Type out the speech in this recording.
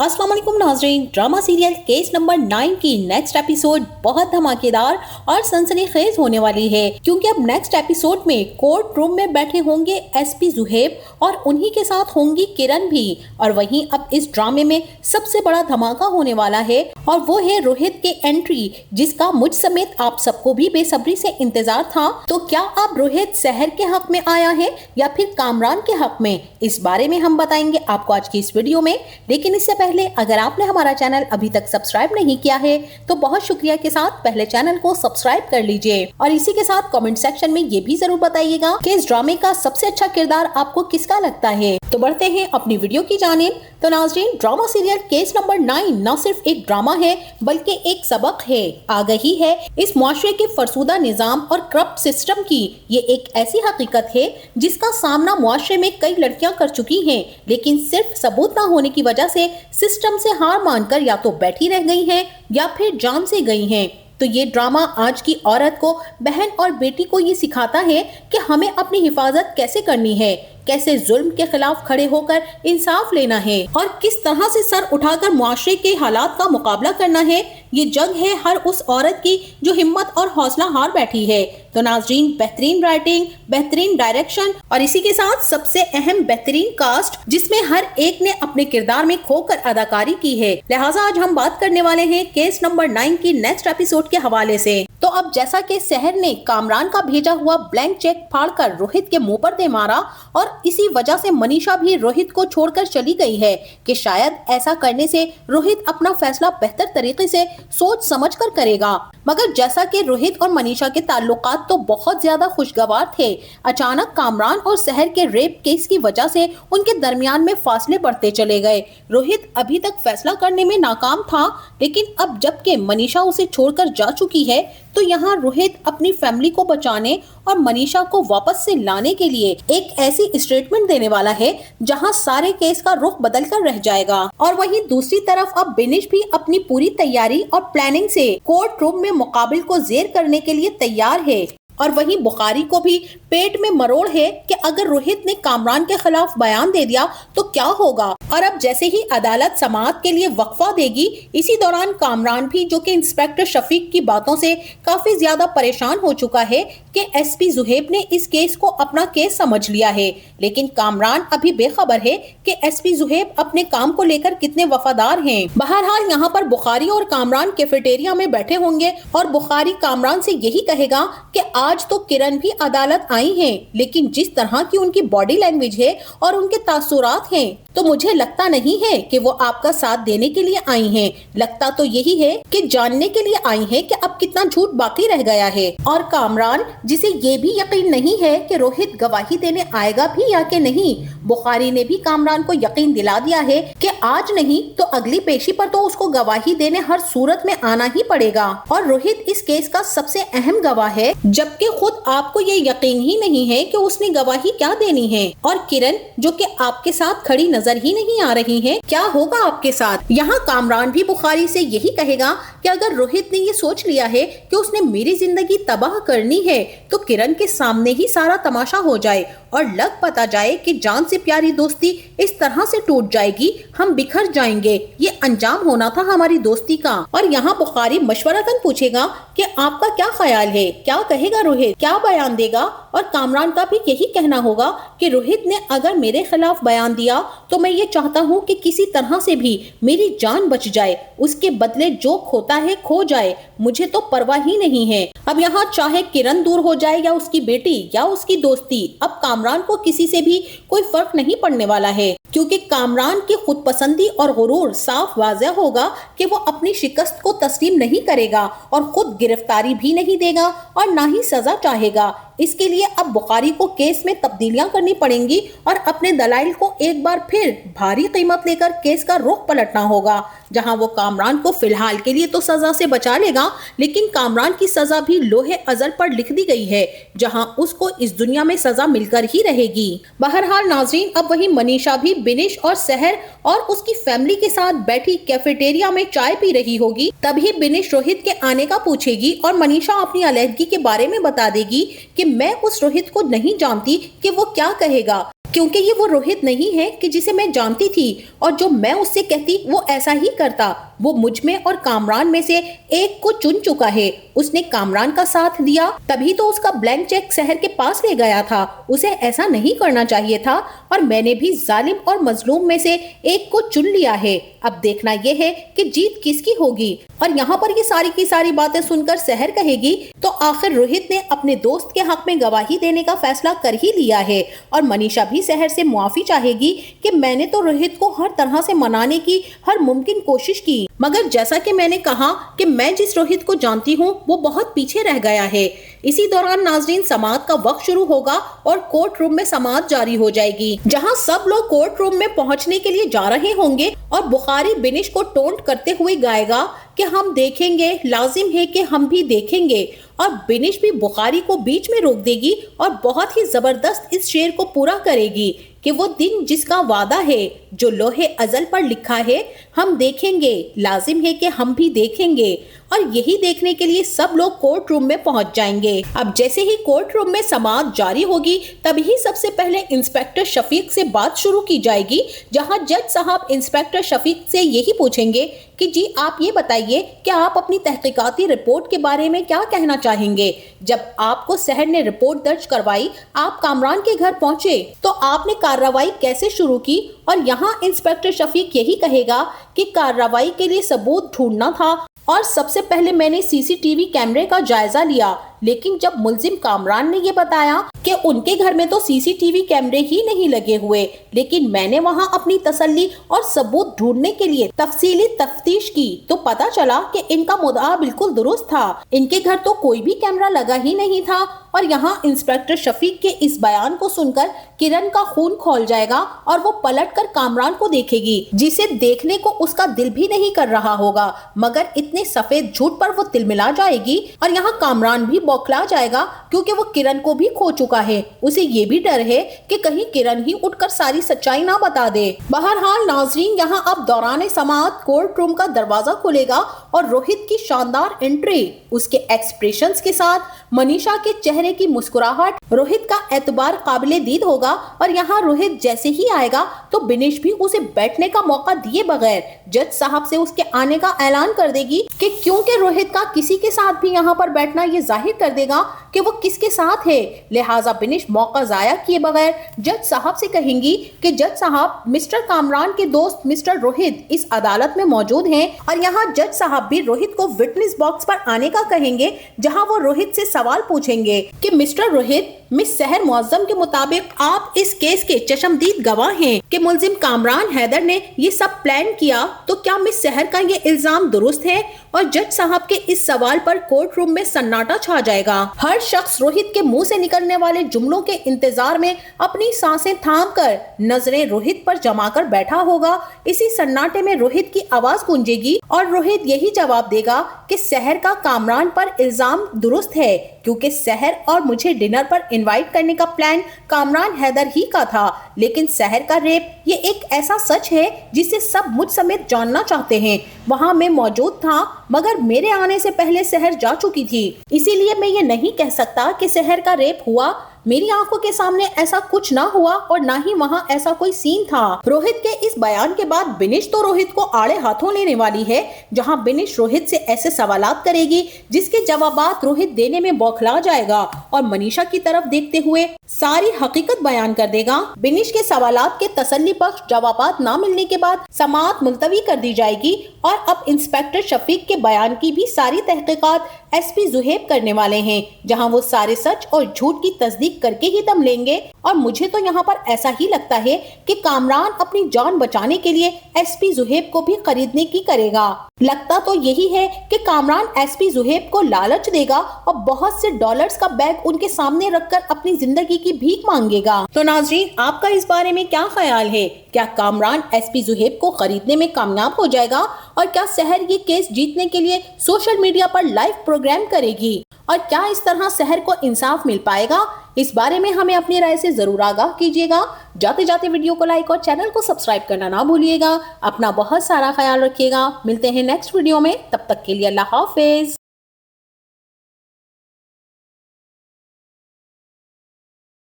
अस्सलाम वालेकुम नाज़रीन। ड्रामा सीरियल केस नंबर 9 की नेक्स्ट एपिसोड बहुत धमाकेदार और सनसनीखेज होने वाली है, क्योंकि अब नेक्स्ट एपिसोड में कोर्ट रूम में बैठे होंगे एसपी जुहेब और उन्हीं के साथ होंगी किरण भी। और वहीं अब इस ड्रामे में सबसे बड़ा धमाका होने वाला है और वो है रोहित की एंट्री, जिसका मुझ समेत आप सबको भी बेसब्री से इंतजार था। तो क्या अब रोहित शहर के हक में आया है या फिर कामरान के हक में, इस बारे में हम बताएंगे आपको आज की इस वीडियो में। लेकिन इससे पहले अगर आपने हमारा चैनल अभी तक सब्सक्राइब नहीं किया है तो बहुत शुक्रिया के साथ पहले चैनल को सब्सक्राइब कर लीजिए और इसी के साथ कमेंट सेक्शन में ये भी जरूर बताइएगा कि इस ड्रामे का सबसे अच्छा किरदार आपको किसका लगता है। तो बढ़ते हैं अपनी वीडियो की जानिब। तो नाज़रीन, ड्रामा सीरियल केस नंबर 9 न सिर्फ एक ड्रामा है बल्कि एक सबक है, आगाही है इस मुआशरे के फरसूदा निजाम और करप्ट सिस्टम की। ये एक ऐसी हकीकत है जिसका सामना मुआशरे में कई लड़कियां कर चुकी हैं, लेकिन सिर्फ सबूत न होने की वजह से सिस्टम से हार मानकर या तो बैठी रह गई हैं या फिर जान से गई हैं। तो ये ड्रामा आज की औरत को, बहन और बेटी को ये सिखाता है कि हमें अपनी हिफाजत कैसे करनी है, कैसे जुल्म के खिलाफ खड़े होकर इंसाफ लेना है और किस तरह से सर उठाकर मुआशरे के हालात का मुकाबला करना है। ये जंग है हर उस औरत की जो हिम्मत और हौसला हार बैठी है। तो नाज़रीन, बेहतरीन राइटिंग, बेहतरीन डायरेक्शन और इसी के साथ सबसे अहम बेहतरीन कास्ट, जिसमें हर एक ने अपने किरदार में खोकर अदाकारी की है। लिहाजा आज हम बात करने वाले हैं केस नंबर 9 की नेक्स्ट एपिसोड के हवाले से। तो अब जैसा कि शहर ने कामरान का भेजा हुआ ब्लैंक चेक फाड़कर रोहित के मुंह पर दे मारा और इसी वजह से मनीषा भी रोहित को छोड़कर चली गई है कि शायद ऐसा करने से रोहित अपना फैसला बेहतर तरीके से सोच समझकर करेगा। मगर जैसा कि रोहित और मनीषा के ताल्लुकात तो बहुत ज्यादा खुशगवार थे, अचानक कामरान और शहर के रेप केस की वजह से उनके दरमियान में फासले बढ़ते चले गए। रोहित अभी तक फैसला करने में नाकाम था, लेकिन अब जबकि मनीषा उसे छोड़कर जा चुकी है तो यहाँ रोहित अपनी फैमिली को बचाने और मनीषा को वापस से लाने के लिए एक ऐसी स्टेटमेंट देने वाला है जहाँ सारे केस का रुख बदल कर रह जाएगा। और वहीं दूसरी तरफ अब बिनिश भी अपनी पूरी तैयारी और प्लानिंग से कोर्ट रूम में मुकाबिल को जेर करने के लिए तैयार है। और वहीं बुखारी को भी पेट में मरोड़ है कि अगर रोहित ने कामरान के खिलाफ बयान दे दिया तो क्या होगा। और अब जैसे ही अदालत समाअत के लिए वक्फा देगी, इसी दौरान कामरान भी, जो कि इंस्पेक्टर शफीक की बातों से काफी ज्यादा परेशान हो चुका है कि एसपी जुहेब ने इस केस को अपना केस समझ लिया है, लेकिन कामरान अभी बेखबर है कि एसपी जुहेब अपने काम को लेकर कितने वफादार हैं। बहरहाल यहाँ पर बुखारी और कामरान कैफेटेरिया में बैठे होंगे और बुखारी कामरान से यही कहेगा कि आज तो किरण भी अदालत आई हैं, लेकिन जिस तरह की उनकी बॉडी लैंग्वेज है और उनके तासुरात हैं तो मुझे लगता नहीं है कि वो आपका साथ देने के लिए आई हैं। लगता तो यही है कि जानने के लिए आई हैं कि अब कितना झूठ बाकी रह गया है। और कामरान, जिसे ये भी यकीन नहीं है कि रोहित गवाही देने आएगा भी या कि नहीं, बुखारी ने भी कामरान को यकीन दिला दिया है कि आज नहीं तो अगली पेशी पर तो उसको गवाही देने हर सूरत में आना ही पड़ेगा। और रोहित इस केस का सबसे अहम गवाह है, जबकि खुद आपको ये यकीन ही नहीं है कि उसने गवाही क्या देनी है। और किरण, जो कि आपके साथ खड़ी नजर ही नहीं आ रही है, क्या होगा आपके साथ। यहाँ कामरान भी बुखारी से यही कहेगा कि अगर रोहित ने ये सोच लिया है कि उसने मेरी जिंदगी तबाह करनी है तो किरण के सामने ही सारा तमाशा हो जाए और लग पता जाए कि जान से प्यारी दोस्ती इस तरह से टूट जाएगी, हम बिखर जाएंगे, ये अंजाम होना था हमारी दोस्ती का। और यहाँ बुखारी मशवरतन पूछेगा कि आपका क्या ख्याल है, क्या कहेगा रोहित, क्या बयान देगा। और कामरान का भी यही कहना होगा कि रोहित ने अगर मेरे खिलाफ बयान दिया तो मैं ये चाहता हूँ कि किसी तरह से भी मेरी जान बच जाए, उसके बदले जो खोता है खो जाए, मुझे तो परवाह ही नहीं है। अब यहाँ चाहे किरण दूर हो जाए या उसकी बेटी या उसकी दोस्ती, अब कामरान को किसी से भी कोई फर्क नहीं पड़ने वाला है, क्योंकि कामरान की खुद पसंदी और गुरूर साफ वाज़ेह होगा कि वो अपनी शिकस्त को तस्लीम नहीं करेगा और खुद गिरफ्तारी भी नहीं देगा और ना ही सजा चाहेगा। इसके लिए अब बुखारी को केस में तब्दीलियां करनी पड़ेंगी और अपने दलाइल को एक बार फिर भारी कीमत लेकर केस का रुख पलटना होगा। जहां वो कामरान को फिलहाल के लिए तो सजा से बचा लेगा, लेकिन कामरान की सजा भी लोहे अजल पर लिख दी गई है, जहां उसको इस दुनिया में सजा मिलकर ही रहेगी। बहरहाल नाजरीन, अब वही मनीषा भी बिनिश और शहर और उसकी फैमिली के साथ बैठी कैफेटेरिया में चाय पी रही होगी। तभी बिनिश रोहित के आने का पूछेगी और मनीषा अपनी अलहदगी के बारे में बता देगी कि मैं उस रोहित को नहीं जानती कि वो क्या कहेगा। क्योंकि ये वो रोहित नहीं है कि जिसे मैं जानती थी, और जो मैं उससे कहती वो ऐसा ही करता। वो मुझ में और कामरान में से एक को चुन चुका है। उसने कामरान का साथ दिया, तभी तो उसका ब्लैंक चेक शहर के पास ले गया था। उसे ऐसा नहीं करना चाहिए था, और मैंने भी जालिम और मजलूम में से एक को चुन लिया है। अब देखना यह है कि जीत किसकी होगी। और यहाँ पर ये सारी की सारी बातें सुनकर शहर कहेगी तो आखिर रोहित ने अपने दोस्त के हक में गवाही देने का फैसला कर ही लिया है। और मनीषा भी शहर से मुआफी चाहेगी कि मैंने तो रोहित को हर तरह से मनाने की हर मुमकिन कोशिश की, मगर जैसा कि मैंने कहा कि मैं जिस रोहित को जानती हूँ वो बहुत पीछे रह गया है। इसी दौरान नाजरीन समाअत का वक्त शुरू होगा और कोर्ट रूम में समाअत जारी हो जाएगी, जहां सब लोग कोर्ट रूम में पहुंचने के लिए जा रहे होंगे और बुखारी बिनिश को टोंट करते हुए गाएगा कि हम देखेंगे, लाजिम है कि हम भी देखेंगे। और बिनिश भी बुखारी को बीच में रोक देगी और बहुत ही जबरदस्त इस शेर को पूरा करेगी कि वो दिन जिसका वादा है, जो लोहे अजल पर लिखा है, हम देखेंगे, लाजिम है कि हम भी देखेंगे। और यही देखने के लिए सब लोग कोर्ट रूम में पहुंच जाएंगे। अब जैसे ही कोर्ट रूम में समाअत जारी होगी तभी सबसे पहले इंस्पेक्टर शफीक से बात शुरू की जाएगी, जहां जज साहब इंस्पेक्टर शफीक से यही पूछेंगे कि जी आप ये बताइए कि आप अपनी तहकीकाती रिपोर्ट के बारे में क्या कहना चाहेंगे। जब आपको शहर ने रिपोर्ट दर्ज करवाई, आप कामरान के घर पहुंचे, तो आपने कार्रवाई कैसे शुरू की। और यहाँ इंस्पेक्टर शफीक यही कहेगा कि कार्रवाई के लिए सबूत ढूंढना था और सबसे पहले मैंने सीसीटीवी कैमरे का जायजा लिया, लेकिन जब मुलजिम कामरान ने ये बताया कि उनके घर में तो सीसीटीवी कैमरे ही नहीं लगे हुए, लेकिन मैंने वहां अपनी तसल्ली और सबूत ढूंढने के लिए तफसीली तफ्तीश की तो पता चला कि इनका मुद्दा बिल्कुल दुरुस्त था। इनके घर तो कोई भी कैमरा लगा ही नहीं था। और यहाँ इंस्पेक्टर शफीक के इस बयान को सुनकर किरण का खून खौल जाएगा और वो पलटकर कामरान को देखेगी, जिसे देखने को उसका दिल भी नहीं कर रहा होगा, मगर इतने सफेद झूठ पर वो तिलमिला जाएगी। और यहाँ कामरान भी बौखला जाएगा क्योंकि वो किरण को भी खो चुका है। उसे ये भी डर है कि कहीं किरण ही उठकर सारी सच्चाई ना बता दे। बहरहाल नाजरीन, यहाँ अब दौरान समाअत कोर्ट रूम का दरवाजा खुलेगा और रोहित की शानदार एंट्री, उसके एक्सप्रेशंस के साथ मनीषा के चेहरे की मुस्कुराहट, रोहित का एतबार काबिले दीद होगा। और यहाँ रोहित जैसे ही आएगा तो बिनिश भी उसे बैठने का मौका दिए बगैर जज साहब से उसके आने का ऐलान कर देगी कि क्योंकि रोहित का किसी के साथ भी यहाँ पर बैठना ये जाहिर कर देगा कि वो किसके साथ है, लिहाजा बिनिश मौका जाया किए बगैर जज साहब से कहेंगी कि जज साहब, मिस्टर कामरान के दोस्त मिस्टर रोहित इस अदालत में मौजूद हैं। और यहाँ जज साहब भी रोहित को विटनेस बॉक्स पर आने का कहेंगे, जहाँ वो रोहित से सवाल पूछेंगे कि मिस्टर रोहित, मिस सहर मुअज्जम के मुताबिक आप इस केस के चशमदीद गवाह हैं कि मुलजिम कामरान हैदर ने ये सब प्लान किया, तो क्या मिस सहर का ये इल्जाम दुरुस्त है। और जज साहब के इस सवाल पर कोर्ट रूम में सन्नाटा छा जाएगा। हर शख्स रोहित के मुंह से निकलने वाले जुमलों के इंतजार में अपनी सांसें थाम कर नजरें रोहित पर जमाकर बैठा होगा। इसी सन्नाटे में रोहित की आवाज गूंजेगी और रोहित यही जवाब देगा कि सहर का कामरान पर इल्जाम दुरुस्त है, क्योंकि सहर और मुझे डिनर पर इनवाइट करने का प्लान कामरान हैदर ही का था। लेकिन सहर का रेप ये एक ऐसा सच है जिसे सब मुझ समेत जानना चाहते हैं। वहाँ मैं मौजूद था, मगर मेरे आने से पहले सहर जा चुकी थी, इसीलिए मैं ये नहीं कह सकता कि सहर का रेप हुआ। मेरी आंखों के सामने ऐसा कुछ ना हुआ और ना ही वहाँ ऐसा कोई सीन था। रोहित के इस बयान के बाद बिनिश तो रोहित को आड़े हाथों लेने वाली है, जहाँ बिनिश रोहित से ऐसे सवालात करेगी जिसके जवाबात रोहित देने में बौखला जाएगा और मनीषा की तरफ देखते हुए सारी हकीकत बयान कर देगा। बिनिश के सवालात के तसल्ली बख्श जवाबात ना मिलने के बाद समाअत मुलतवी कर दी जाएगी और अब इंस्पेक्टर शफीक के बयान की भी सारी तहकीकात एसपी जुहेब करने वाले हैं, जहां वो सारे सच और झूठ की तस्दीक करके ही दम लेंगे। और मुझे तो यहाँ पर ऐसा ही लगता है कि कामरान अपनी जान बचाने के लिए एसपी जुहेब को भी खरीदने की करेगा। लगता तो यही है कि कामरान एसपी जुहेब को लालच देगा और बहुत से डॉलर्स का बैग उनके सामने रखकर अपनी जिंदगी की भीख मांगेगा। तो नाज़रीन, आपका इस बारे में क्या ख्याल है? क्या कामरान एसपी जुहेब को खरीदने में कामयाब हो जाएगा और क्या शहर ये केस जीतने के लिए सोशल मीडिया पर लाइव प्रोग्राम करेगी और क्या इस तरह शहर को इंसाफ मिल पाएगा? इस बारे में हमें अपनी राय से जरूर आगाह कीजिएगा। जाते जाते वीडियो को लाइक और चैनल को सब्सक्राइब करना ना भूलिएगा। अपना बहुत सारा ख्याल रखिएगा। मिलते हैं नेक्स्ट वीडियो में, तब तक के लिए अल्लाह हाफिज।